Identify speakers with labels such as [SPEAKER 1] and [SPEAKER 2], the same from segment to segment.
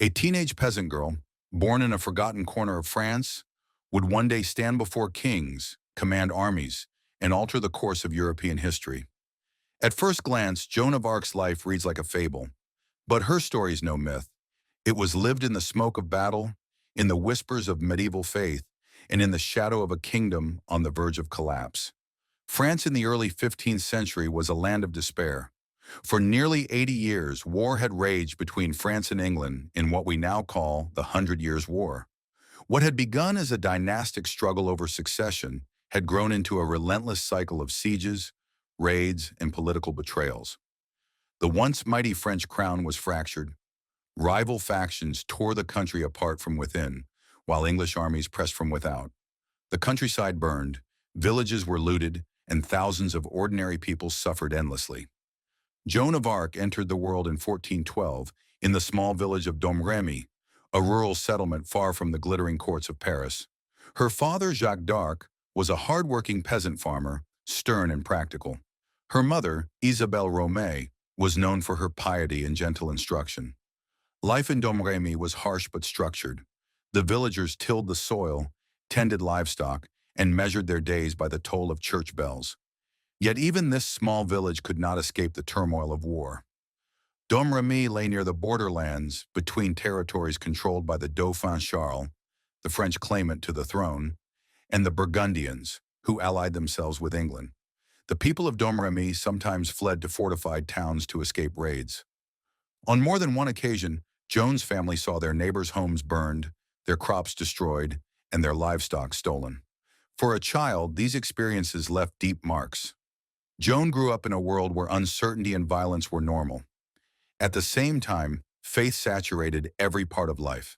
[SPEAKER 1] A teenage peasant girl, born in a forgotten corner of France, would one day stand before kings, command armies, and alter the course of European history. At first glance, Joan of Arc's life reads like a fable, but her story is no myth. It was lived in the smoke of battle, in the whispers of medieval faith, and in the shadow of a kingdom on the verge of collapse. France in the early 15th century was a land of despair. For nearly 80 years, war had raged between France and England in what we now call the Hundred Years' War. What had begun as a dynastic struggle over succession had grown into a relentless cycle of sieges, raids, and political betrayals. The once mighty French crown was fractured. Rival factions tore the country apart from within, while English armies pressed from without. The countryside burned, villages were looted, and thousands of ordinary people suffered endlessly. Joan of Arc entered the world in 1412 in the small village of Domrémy, a rural settlement far from the glittering courts of Paris. Her father, Jacques d'Arc, was a hard-working peasant farmer, stern and practical. Her mother, Isabelle Romay, was known for her piety and gentle instruction. Life in Domrémy was harsh but structured. The villagers tilled the soil, tended livestock, and measured their days by the toll of church bells. Yet even this small village could not escape the turmoil of war. Domrémy lay near the borderlands between territories controlled by the Dauphin Charles, the French claimant to the throne, and the Burgundians, who allied themselves with England. The people of Domrémy sometimes fled to fortified towns to escape raids. On more than one occasion, Joan's family saw their neighbors' homes burned, their crops destroyed, and their livestock stolen. For a child, these experiences left deep marks. Joan grew up in a world where uncertainty and violence were normal. At the same time, faith saturated every part of life.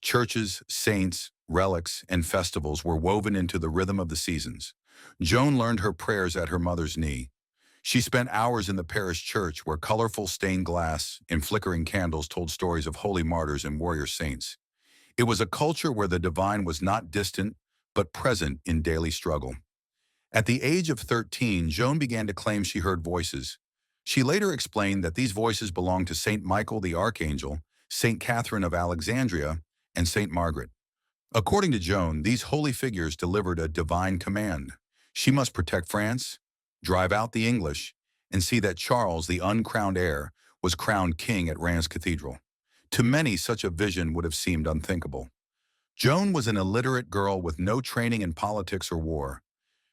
[SPEAKER 1] Churches, saints, relics, and festivals were woven into the rhythm of the seasons. Joan learned her prayers at her mother's knee. She spent hours in the parish church where colorful stained glass and flickering candles told stories of holy martyrs and warrior saints. It was a culture where the divine was not distant, but present in daily struggle. At the age of 13, Joan began to claim she heard voices. She later explained that these voices belonged to Saint Michael the Archangel, Saint Catherine of Alexandria, and Saint Margaret. According to Joan, these holy figures delivered a divine command. She must protect France, drive out the English, and see that Charles, the uncrowned heir, was crowned king at Reims Cathedral. To many, such a vision would have seemed unthinkable. Joan was an illiterate girl with no training in politics or war.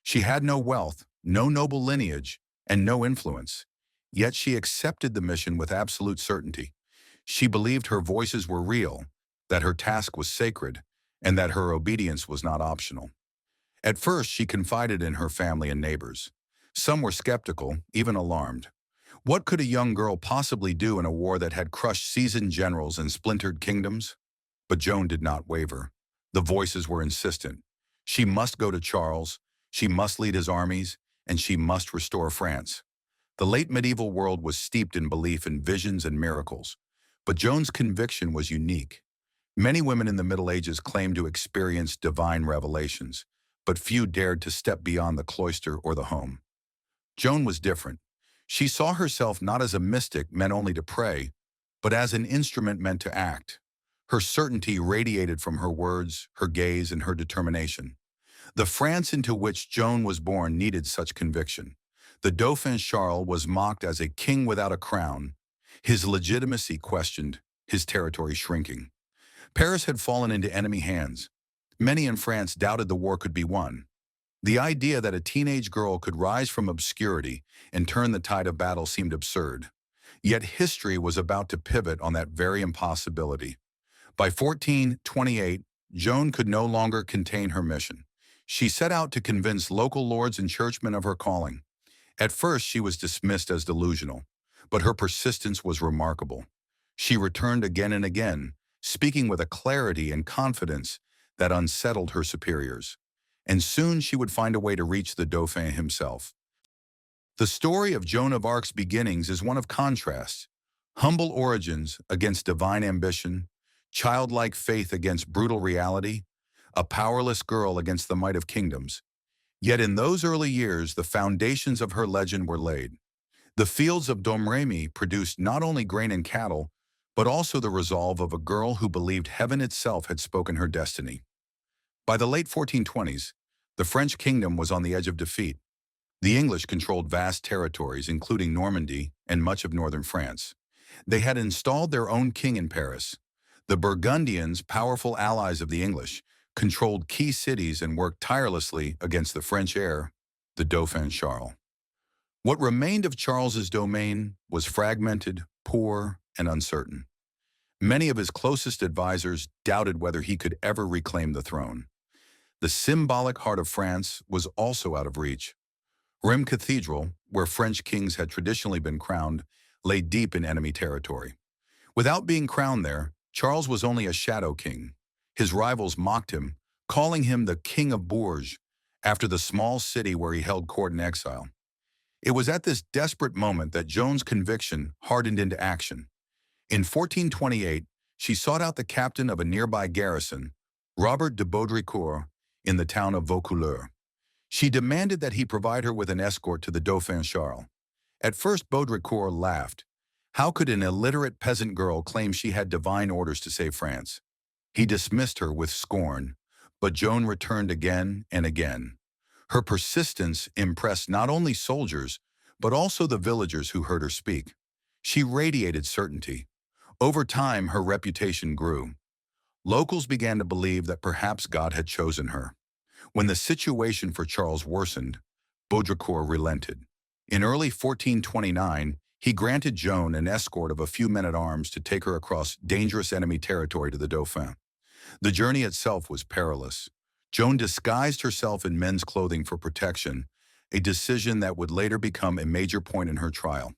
[SPEAKER 1] She had no wealth, no noble lineage, and no influence. Yet she accepted the mission with absolute certainty. She believed her voices were real, that her task was sacred, and that her obedience was not optional. At first, she confided in her family and neighbors. Some were skeptical, even alarmed. What could a young girl possibly do in a war that had crushed seasoned generals and splintered kingdoms? But Joan did not waver. The voices were insistent. She must go to Charles, she must lead his armies, and she must restore France. The late medieval world was steeped in belief in visions and miracles, but Joan's conviction was unique. Many women in the Middle Ages claimed to experience divine revelations, but few dared to step beyond the cloister or the home. Joan was different. She saw herself not as a mystic meant only to pray, but as an instrument meant to act. Her certainty radiated from her words, her gaze, and her determination. The France into which Joan was born needed such conviction. The Dauphin Charles was mocked as a king without a crown, his legitimacy questioned, his territory shrinking. Paris had fallen into enemy hands. Many in France doubted the war could be won. The idea that a teenage girl could rise from obscurity and turn the tide of battle seemed absurd. Yet history was about to pivot on that very impossibility. By 1428, Joan could no longer contain her mission. She set out to convince local lords and churchmen of her calling. At first, she was dismissed as delusional, but her persistence was remarkable. She returned again and again, speaking with a clarity and confidence that unsettled her superiors. And soon she would find a way to reach the Dauphin himself. The story of Joan of Arc's beginnings is one of contrasts: humble origins against divine ambition, childlike faith against brutal reality, a powerless girl against the might of kingdoms. Yet in those early years, the foundations of her legend were laid. The fields of Domrémy produced not only grain and cattle, but also the resolve of a girl who believed heaven itself had spoken her destiny. By the late 1420s, the French kingdom was on the edge of defeat. The English controlled vast territories, including Normandy and much of northern France. They had installed their own king in Paris. The Burgundians, powerful allies of the English, controlled key cities and worked tirelessly against the French heir, the Dauphin Charles. What remained of Charles's domain was fragmented, poor, and uncertain. Many of his closest advisors doubted whether he could ever reclaim the throne. The symbolic heart of France was also out of reach. Reims Cathedral, where French kings had traditionally been crowned, lay deep in enemy territory. Without being crowned there, Charles was only a shadow king. His rivals mocked him, calling him the King of Bourges, after the small city where he held court in exile. It was at this desperate moment that Joan's conviction hardened into action. In 1428, she sought out the captain of a nearby garrison, Robert de Baudricourt, in the town of Vaucouleurs. She demanded that he provide her with an escort to the Dauphin Charles. At first, Baudricourt laughed. How could an illiterate peasant girl claim she had divine orders to save France? He dismissed her with scorn, but Joan returned again and again. Her persistence impressed not only soldiers, but also the villagers who heard her speak. She radiated certainty. Over time, her reputation grew. Locals began to believe that perhaps God had chosen her. When the situation for Charles worsened, Baudricourt relented. In early 1429, he granted Joan an escort of a few men-at-arms to take her across dangerous enemy territory to the Dauphin. The journey itself was perilous. Joan disguised herself in men's clothing for protection, a decision that would later become a major point in her trial.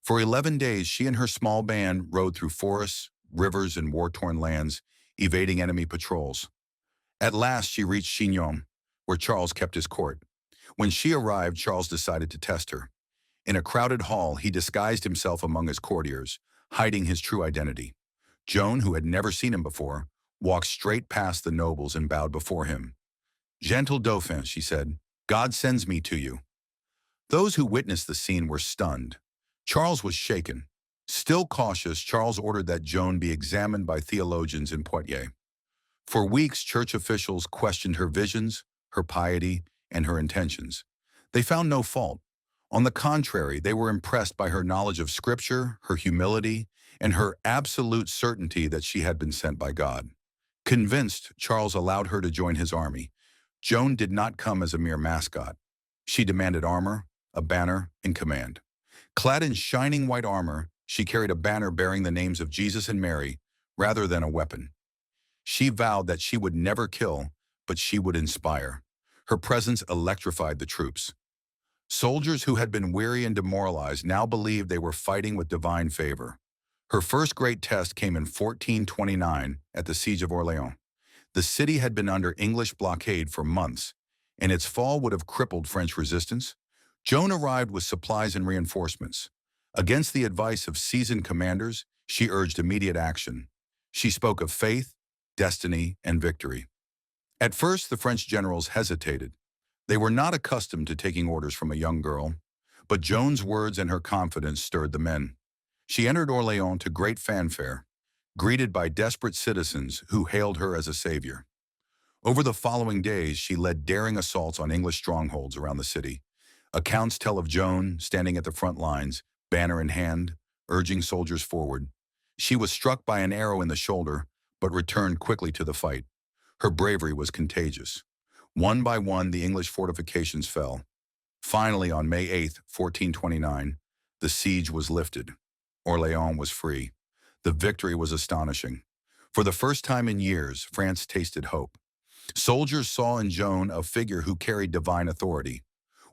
[SPEAKER 1] For 11 days, she and her small band rode through forests, rivers, and war-torn lands, evading enemy patrols. At last, she reached Chinon, where Charles kept his court. When she arrived, Charles decided to test her. In a crowded hall, he disguised himself among his courtiers, hiding his true identity. Joan, who had never seen him before, walked straight past the nobles and bowed before him. "Gentle Dauphin," she said, "God sends me to you." Those who witnessed the scene were stunned. Charles was shaken. Still cautious, Charles ordered that Joan be examined by theologians in Poitiers. For weeks, church officials questioned her visions, her piety, and her intentions. They found no fault. On the contrary, they were impressed by her knowledge of Scripture, her humility, and her absolute certainty that she had been sent by God. Convinced, Charles allowed her to join his army. Joan did not come as a mere mascot. She demanded armor, a banner, and command. Clad in shining white armor, she carried a banner bearing the names of Jesus and Mary, rather than a weapon. She vowed that she would never kill, but she would inspire. Her presence electrified the troops. Soldiers who had been weary and demoralized now believed they were fighting with divine favor. Her first great test came in 1429 at the Siege of Orléans. The city had been under English blockade for months, and its fall would have crippled French resistance. Joan arrived with supplies and reinforcements. Against the advice of seasoned commanders, she urged immediate action. She spoke of faith, destiny, and victory. At first, the French generals hesitated. They were not accustomed to taking orders from a young girl, but Joan's words and her confidence stirred the men. She entered Orléans to great fanfare, greeted by desperate citizens who hailed her as a savior. Over the following days, she led daring assaults on English strongholds around the city. Accounts tell of Joan standing at the front lines, banner in hand, urging soldiers forward. She was struck by an arrow in the shoulder, but returned quickly to the fight. Her bravery was contagious. One by one, the English fortifications fell. Finally, on May 8, 1429, the siege was lifted. Orléans was free. The victory was astonishing. For the first time in years, France tasted hope. Soldiers saw in Joan a figure who carried divine authority.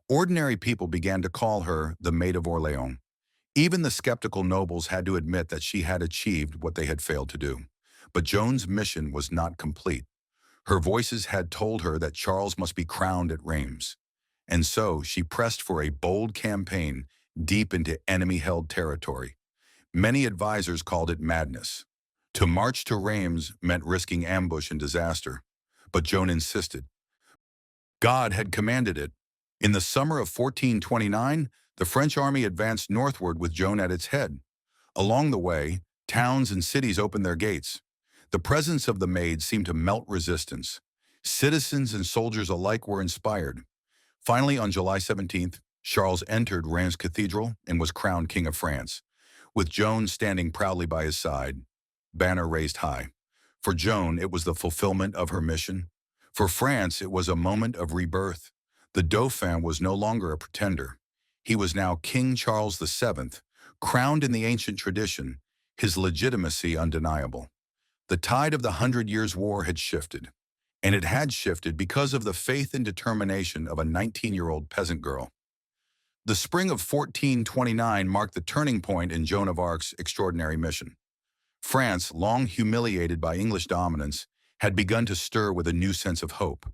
[SPEAKER 1] Ordinary people began to call her the Maid of Orléans. Even the skeptical nobles had to admit that she had achieved what they had failed to do. But Joan's mission was not complete. Her voices had told her that Charles must be crowned at Reims. And so she pressed for a bold campaign deep into enemy-held territory. Many advisors called it madness. To march to Reims meant risking ambush and disaster. But Joan insisted. God had commanded it. In the summer of 1429, the French army advanced northward with Joan at its head. Along the way, Towns and cities opened their gates. The presence of the Maid seemed to melt resistance. Citizens and soldiers alike were inspired. Finally, on July 17th, Charles entered Reims Cathedral and was crowned King of France, with Joan standing proudly by his side, banner raised high. For Joan, it was the fulfillment of her mission. For France, it was a moment of rebirth. The Dauphin was no longer a pretender. He was now King Charles VII, crowned in the ancient tradition, his legitimacy undeniable. The tide of the Hundred Years' War had shifted, and it had shifted because of the faith and determination of a 19-year-old peasant girl. The spring of 1429 marked the turning point in Joan of Arc's extraordinary mission. France, long humiliated by English dominance, had begun to stir with a new sense of hope.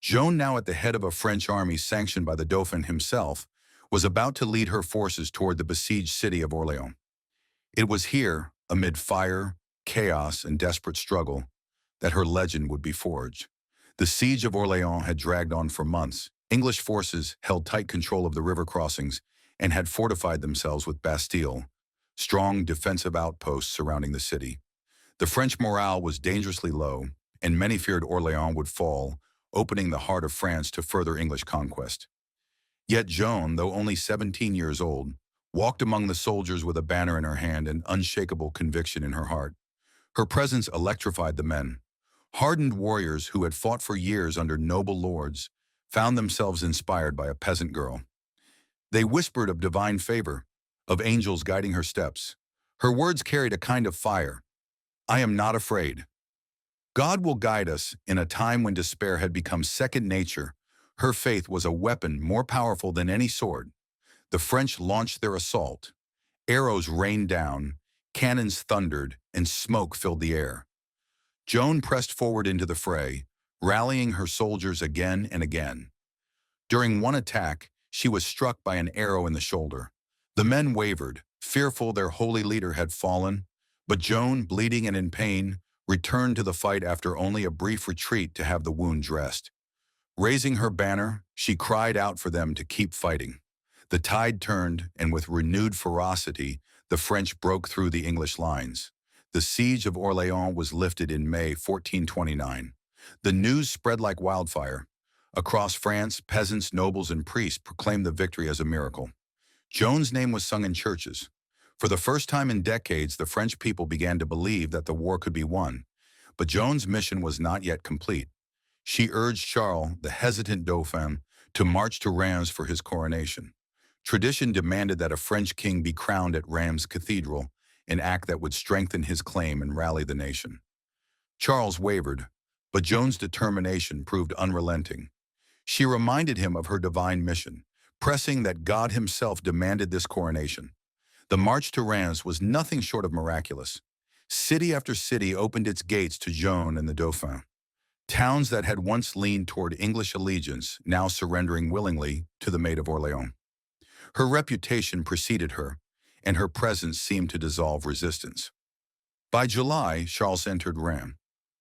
[SPEAKER 1] Joan, now at the head of a French army sanctioned by the Dauphin himself, was about to lead her forces toward the besieged city of Orléans. It was here, amid fire, chaos, and desperate struggle, that her legend would be forged. The siege of Orléans had dragged on for months. English forces held tight control of the river crossings and had fortified themselves with Bastille, strong defensive outposts surrounding the city. The French morale was dangerously low, and many feared Orléans would fall, opening the heart of France to further English conquest. Yet Joan, though only 17 years old, walked among the soldiers with a banner in her hand and unshakable conviction in her heart. Her presence electrified the men. Hardened warriors who had fought for years under noble lords found themselves inspired by a peasant girl. They whispered of divine favor, of angels guiding her steps. Her words carried a kind of fire. "I am not afraid. God will guide us." In a time when despair had become second nature, her faith was a weapon more powerful than any sword. The French launched their assault. Arrows rained down, cannons thundered, and smoke filled the air. Joan pressed forward into the fray, rallying her soldiers again and again. During one attack, she was struck by an arrow in the shoulder. The men wavered, fearful their holy leader had fallen, but Joan, bleeding and in pain, returned to the fight after only a brief retreat to have the wound dressed. Raising her banner, she cried out for them to keep fighting. The tide turned, and with renewed ferocity, the French broke through the English lines. The siege of Orléans was lifted in May 1429. The news spread like wildfire. Across France, peasants, nobles, and priests proclaimed the victory as a miracle. Joan's name was sung in churches. For the first time in decades, the French people began to believe that the war could be won. But Joan's mission was not yet complete. She urged Charles, the hesitant Dauphin, to march to Reims for his coronation. Tradition demanded that a French king be crowned at Reims Cathedral, an act that would strengthen his claim and rally the nation. Charles wavered, but Joan's determination proved unrelenting. She reminded him of her divine mission, pressing that God himself demanded this coronation. The march to Reims was nothing short of miraculous. City after city opened its gates to Joan and the Dauphin. Towns that had once leaned toward English allegiance now surrendering willingly to the Maid of Orléans. Her reputation preceded her, and her presence seemed to dissolve resistance. By July, Charles entered Reims.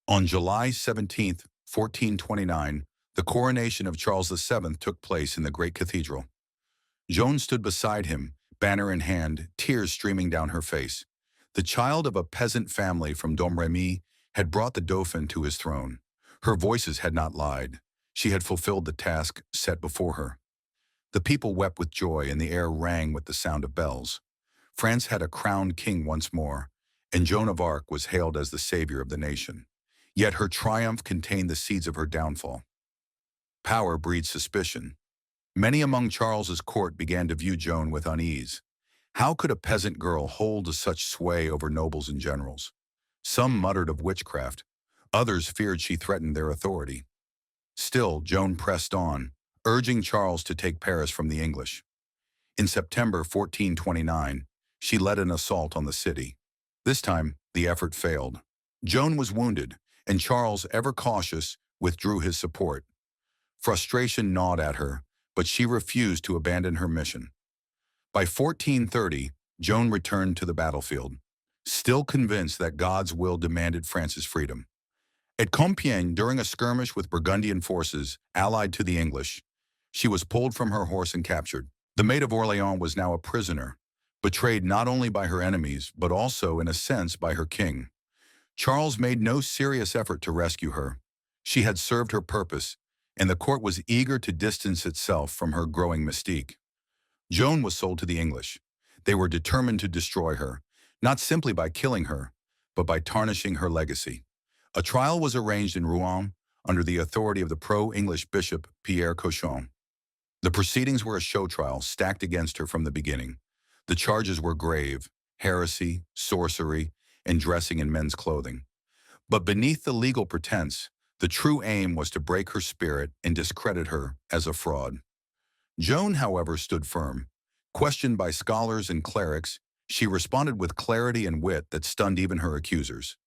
[SPEAKER 1] On July 17, 1429, the coronation of Charles VII took place in the great cathedral. Joan stood beside him, banner in hand, tears streaming down her face. The child of a peasant family from Domrémy had brought the Dauphin to his throne. Her voices had not lied. She had fulfilled the task set before her. The people wept with joy, and the air rang with the sound of bells. France had a crowned king once more, and Joan of Arc was hailed as the savior of the nation. Yet her triumph contained the seeds of her downfall. Power breeds suspicion. Many among Charles's court began to view Joan with unease. How could a peasant girl hold such sway over nobles and generals? Some muttered of witchcraft. Others feared she threatened their authority. Still, Joan pressed on, urging Charles to take Paris from the English. In September 1429, she led an assault on the city. This time, the effort failed. Joan was wounded, and Charles, ever cautious, withdrew his support. Frustration gnawed at her, but she refused to abandon her mission. By 1430, Joan returned to the battlefield, still convinced that God's will demanded France's freedom. At Compiègne, during a skirmish with Burgundian forces allied to the English, she was pulled from her horse and captured. The Maid of Orléans was now a prisoner, betrayed not only by her enemies, but also, in a sense, by her king. Charles made no serious effort to rescue her. She had served her purpose, and the court was eager to distance itself from her growing mystique. Joan was sold to the English. They were determined to destroy her, not simply by killing her, but by tarnishing her legacy. A trial was arranged in Rouen under the authority of the pro-English bishop Pierre Cochon. The proceedings were a show trial stacked against her from the beginning. The charges were grave: heresy, sorcery, and dressing in men's clothing. But beneath the legal pretense, the true aim was to break her spirit and discredit her as a fraud. Joan, however, stood firm. Questioned by scholars and clerics, she responded with clarity and wit that stunned even her accusers.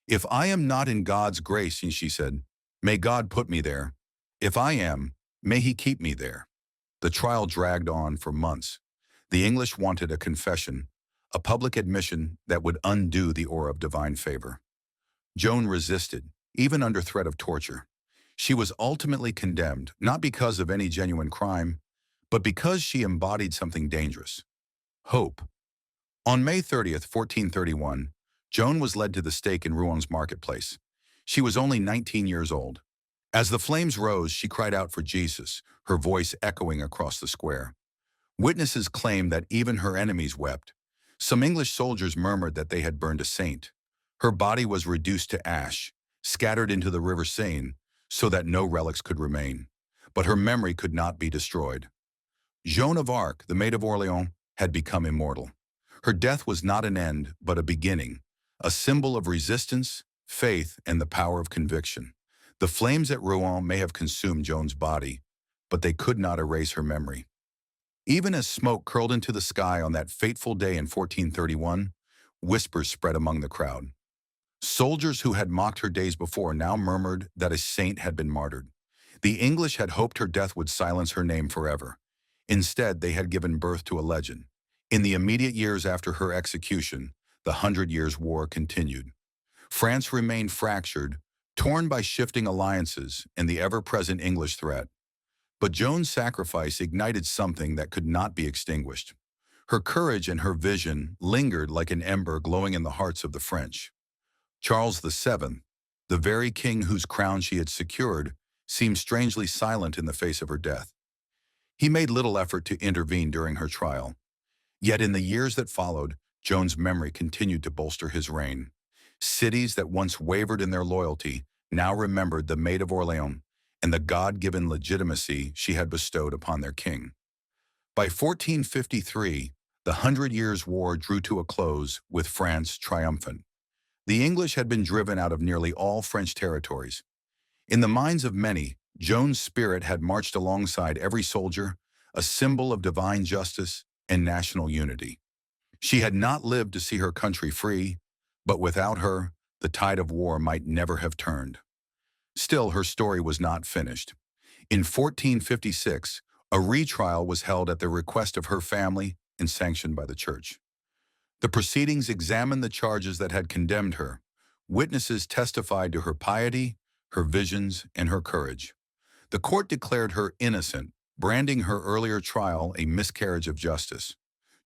[SPEAKER 1] "If I am not in God's grace," she said, "may God put me there. If I am, may he keep me there." The trial dragged on for months. The English wanted a confession, a public admission that would undo the aura of divine favor. Joan resisted, even under threat of torture. She was ultimately condemned, not because of any genuine crime, but because she embodied something dangerous: hope. On May 30th, 1431, Joan was led to the stake in Rouen marketplace. She was only 19 years old. As the flames rose, she cried out for Jesus, her voice echoing across the square. Witnesses claimed that even her enemies wept. Some English soldiers murmured that they had burned a saint. Her body was reduced to ash, scattered into the river Seine, so that no relics could remain. But her memory could not be destroyed. Joan of Arc, the Maid of Orléans, had become immortal. Her death was not an end, but a beginning, a symbol of resistance, faith, and the power of conviction. The flames at Rouen may have consumed Joan's body, but they could not erase her memory. Even as smoke curled into the sky on that fateful day in 1431, whispers spread among the crowd. Soldiers who had mocked her days before now murmured that a saint had been martyred. The English had hoped her death would silence her name forever. Instead, they had given birth to a legend. In the immediate years after her execution, the 100 Years' War continued. France remained fractured, torn by shifting alliances and the ever-present English threat. But Joan's sacrifice ignited something that could not be extinguished. Her courage and her vision lingered like an ember glowing in the hearts of the French. Charles VII, the very king whose crown she had secured, seemed strangely silent in the face of her death. He made little effort to intervene during her trial. Yet in the years that followed, Joan's memory continued to bolster his reign. Cities that once wavered in their loyalty now remembered the Maid of Orléans and the God-given legitimacy she had bestowed upon their king. By 1453, the 100 Years' War drew to a close, with France triumphant. The English had been driven out of nearly all French territories. In the minds of many, Joan's spirit had marched alongside every soldier, a symbol of divine justice and national unity. She had not lived to see her country free, but without her, the tide of war might never have turned. Still, her story was not finished. In 1456, a retrial was held at the request of her family and sanctioned by the church. The proceedings examined the charges that had condemned her. Witnesses testified to her piety, her visions, and her courage. The court declared her innocent, branding her earlier trial a miscarriage of justice.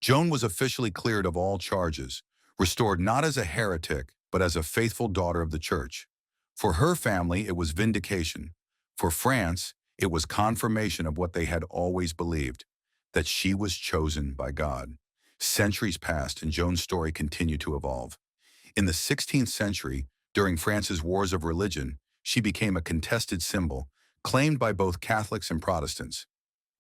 [SPEAKER 1] Joan was officially cleared of all charges, restored not as a heretic, but as a faithful daughter of the church. For her family, it was vindication. For France, it was confirmation of what they had always believed, that she was chosen by God. Centuries passed and Joan's story continued to evolve. In the 16th century, during France's wars of religion, she became a contested symbol, claimed by both Catholics and Protestants.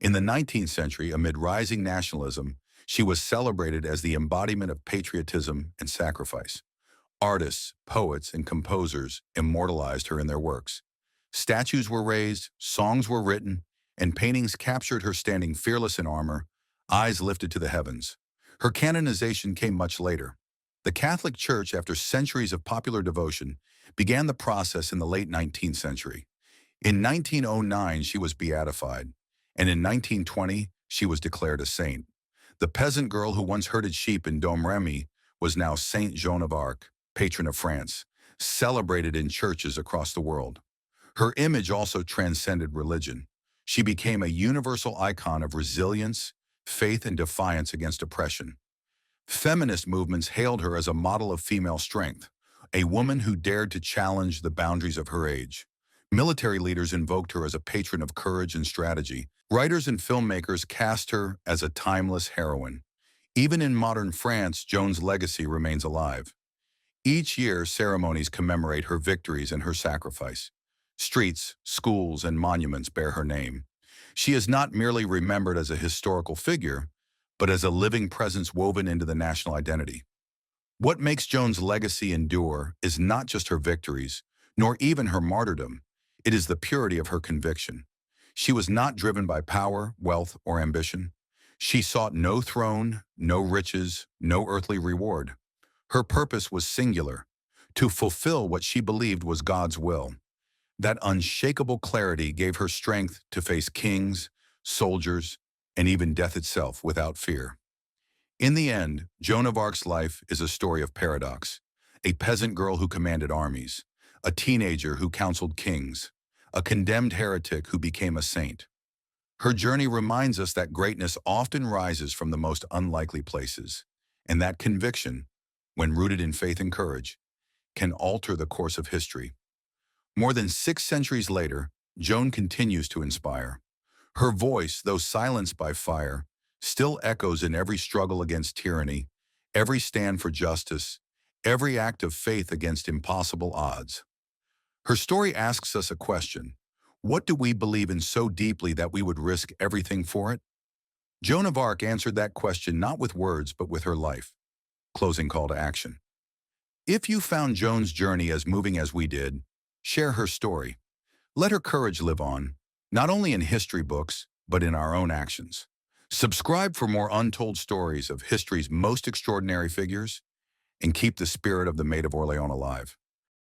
[SPEAKER 1] In the 19th century, amid rising nationalism, she was celebrated as the embodiment of patriotism and sacrifice. Artists, poets, and composers immortalized her in their works. Statues were raised, songs were written, and paintings captured her standing fearless in armor, eyes lifted to the heavens. Her canonization came much later. The Catholic Church, after centuries of popular devotion, began the process in the late 19th century. In 1909, she was beatified, and in 1920, she was declared a saint. The peasant girl who once herded sheep in Domrémy was now Saint Joan of Arc, patron of France, celebrated in churches across the world. Her image also transcended religion. She became a universal icon of resilience, faith, and defiance against oppression. Feminist movements hailed her as a model of female strength, a woman who dared to challenge the boundaries of her age. Military leaders invoked her as a patron of courage and strategy. Writers and filmmakers cast her as a timeless heroine. Even in modern France, Joan's legacy remains alive. Each year, ceremonies commemorate her victories and her sacrifice. Streets, schools, and monuments bear her name. She is not merely remembered as a historical figure, but as a living presence woven into the national identity. What makes Joan's legacy endure is not just her victories, nor even her martyrdom. It is the purity of her conviction. She was not driven by power, wealth, or ambition. She sought no throne, no riches, no earthly reward. Her purpose was singular, to fulfill what she believed was God's will. That unshakable clarity gave her strength to face kings, soldiers, and even death itself without fear. In the end, Joan of Arc's life is a story of paradox. A peasant girl who commanded armies, a teenager who counseled kings, a condemned heretic who became a saint. Her journey reminds us that greatness often rises from the most unlikely places, and that conviction, when rooted in faith and courage, can alter the course of history. More than 6 centuries later, Joan continues to inspire. Her voice, though silenced by fire, still echoes in every struggle against tyranny, every stand for justice, every act of faith against impossible odds. Her story asks us a question. What do we believe in so deeply that we would risk everything for it? Joan of Arc answered that question not with words but with her life. Closing call to action. If you found Joan's journey as moving as we did, share her story. Let her courage live on, not only in history books, but in our own actions. Subscribe for more untold stories of history's most extraordinary figures, and keep the spirit of the Maid of Orléans alive.